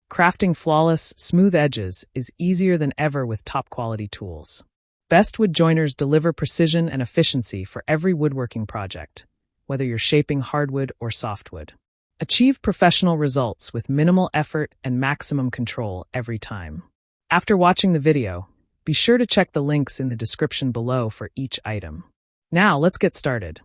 Crafting flawless, smooth edges is easier than ever with top-quality tools. Best wood joiners deliver precision and efficiency for every woodworking project, whether you're shaping hardwood or softwood. Achieve professional results with minimal effort and maximum control every time. After watching the video, be sure to check the links in the description below for each item. Now, let's get started.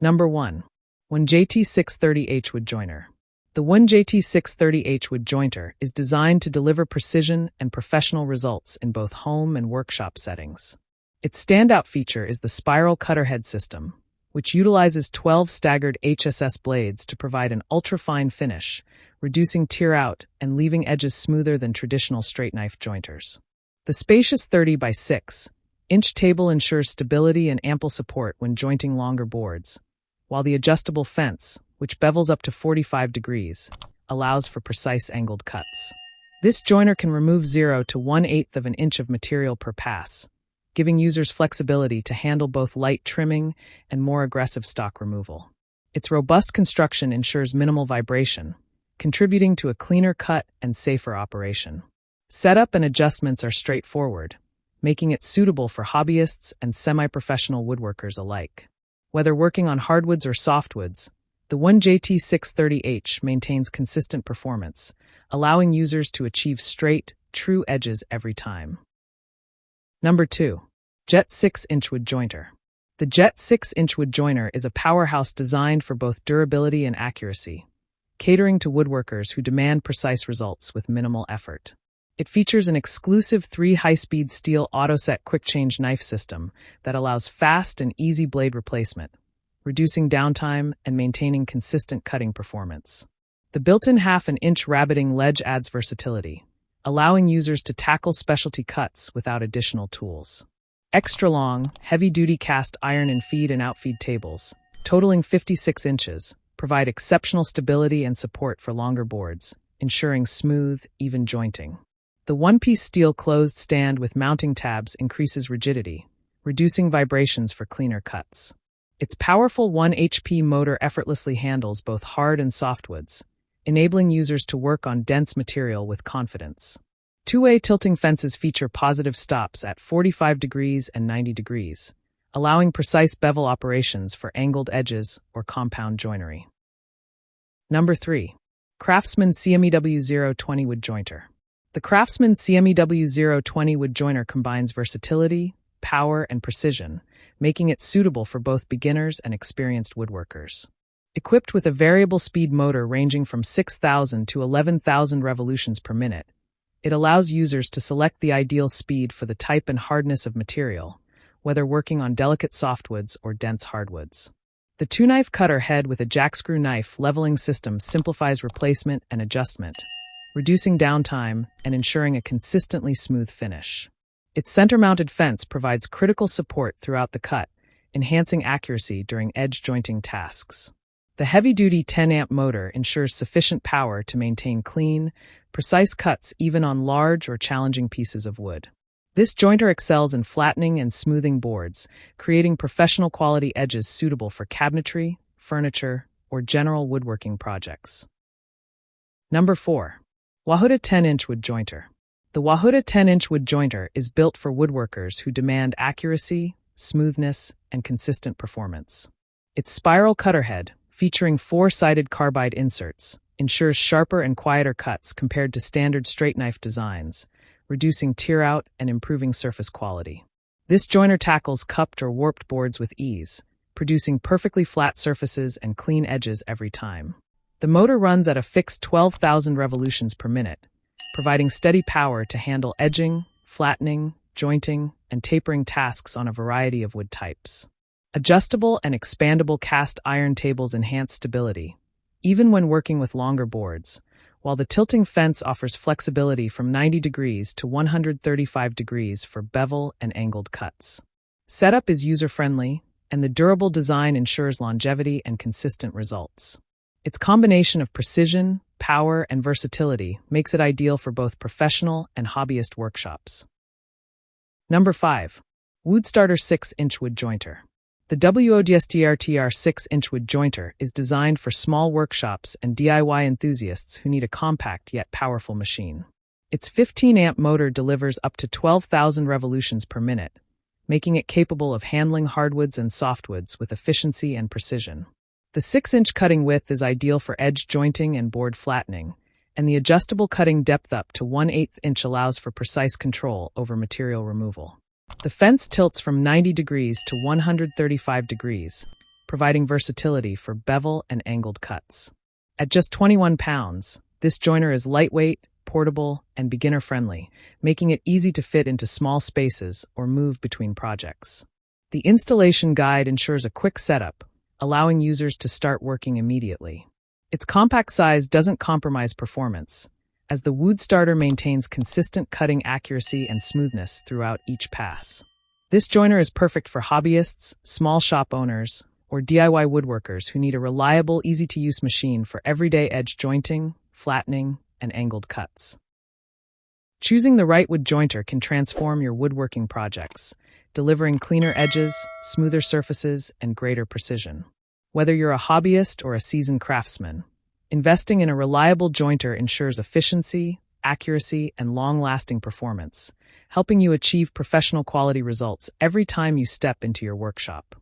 Number 1. WOODSTARTER Wood Joiner. The WOODSTARTER Wood Joiner is designed to deliver precision and professional results in both home and workshop settings. Its standout feature is the spiral cutter head system, which utilizes 12 staggered HSS blades to provide an ultra-fine finish, reducing tear out and leaving edges smoother than traditional straight knife jointers. The spacious 30 by 6-inch table ensures stability and ample support when jointing longer boards, while the adjustable fence, which bevels up to 45 degrees, allows for precise angled cuts. This joiner can remove 0 to 1/8 of an inch of material per pass, giving users flexibility to handle both light trimming and more aggressive stock removal. Its robust construction ensures minimal vibration, contributing to a cleaner cut and safer operation. Setup and adjustments are straightforward, making it suitable for hobbyists and semi-professional woodworkers alike. Whether working on hardwoods or softwoods, the WOODSTARTER maintains consistent performance, allowing users to achieve straight, true edges every time. Number 2. Jet 6-inch Wood Joiner. The Jet 6-inch Wood Joiner is a powerhouse designed for both durability and accuracy, catering to woodworkers who demand precise results with minimal effort. It features an exclusive 3 high-speed steel auto-set quick-change knife system that allows fast and easy blade replacement, reducing downtime and maintaining consistent cutting performance. The built-in 1/2-inch rabbiting ledge adds versatility, allowing users to tackle specialty cuts without additional tools. Extra-long, heavy-duty cast iron in-feed and out-feed tables, totaling 56 inches, provide exceptional stability and support for longer boards, ensuring smooth, even jointing. The one-piece steel closed stand with mounting tabs increases rigidity, reducing vibrations for cleaner cuts. Its powerful 1 HP motor effortlessly handles both hard and softwoods, enabling users to work on dense material with confidence. Two-way tilting fences feature positive stops at 45 degrees and 90 degrees, allowing precise bevel operations for angled edges or compound joinery. Number 3. CRAFTSMAN CMEW020 Wood Joiner. The CRAFTSMAN CMEW020 Wood Joiner combines versatility, power, and precision, making it suitable for both beginners and experienced woodworkers. Equipped with a variable speed motor ranging from 6,000 to 11,000 revolutions per minute, it allows users to select the ideal speed for the type and hardness of material, whether working on delicate softwoods or dense hardwoods. The 2-knife cutter head with a jackscrew knife leveling system simplifies replacement and adjustment, reducing downtime and ensuring a consistently smooth finish. Its center-mounted fence provides critical support throughout the cut, enhancing accuracy during edge jointing tasks. The heavy-duty 10-amp motor ensures sufficient power to maintain clean, precise cuts even on large or challenging pieces of wood. This jointer excels in flattening and smoothing boards, creating professional-quality edges suitable for cabinetry, furniture, or general woodworking projects. Number 4. Wahuda 10-inch Wood Joiner. The Wahuda 10-inch Wood Joiner is built for woodworkers who demand accuracy, smoothness, and consistent performance. Its spiral cutter head, featuring 4-sided carbide inserts, ensures sharper and quieter cuts compared to standard straight knife designs, reducing tear out and improving surface quality. This joiner tackles cupped or warped boards with ease, producing perfectly flat surfaces and clean edges every time. The motor runs at a fixed 12,000 revolutions per minute, providing steady power to handle edging, flattening, jointing, and tapering tasks on a variety of wood types. Adjustable and expandable cast iron tables enhance stability, even when working with longer boards, while the tilting fence offers flexibility from 90 degrees to 135 degrees for bevel and angled cuts. Setup is user-friendly, and the durable design ensures longevity and consistent results. Its combination of precision, power, and versatility makes it ideal for both professional and hobbyist workshops. Number 5. WOODSTARTER 6-inch Wood Joiner. The WOODSTARTER 6-inch wood jointer is designed for small workshops and DIY enthusiasts who need a compact yet powerful machine. Its 15-amp motor delivers up to 12,000 revolutions per minute, making it capable of handling hardwoods and softwoods with efficiency and precision. The 6-inch cutting width is ideal for edge jointing and board flattening, and the adjustable cutting depth up to 1/8 inch allows for precise control over material removal. The fence tilts from 90 degrees to 135 degrees, providing versatility for bevel and angled cuts. At just 21 pounds, this joiner is lightweight, portable, and beginner-friendly, making it easy to fit into small spaces or move between projects. The installation guide ensures a quick setup, allowing users to start working immediately. Its compact size doesn't compromise performance, as the WOODSTARTER maintains consistent cutting accuracy and smoothness throughout each pass. This joiner is perfect for hobbyists, small shop owners, or DIY woodworkers who need a reliable, easy-to-use machine for everyday edge jointing, flattening, and angled cuts. Choosing the right wood jointer can transform your woodworking projects, delivering cleaner edges, smoother surfaces, and greater precision. Whether you're a hobbyist or a seasoned craftsman, investing in a reliable jointer ensures efficiency, accuracy, and long-lasting performance, helping you achieve professional quality results every time you step into your workshop.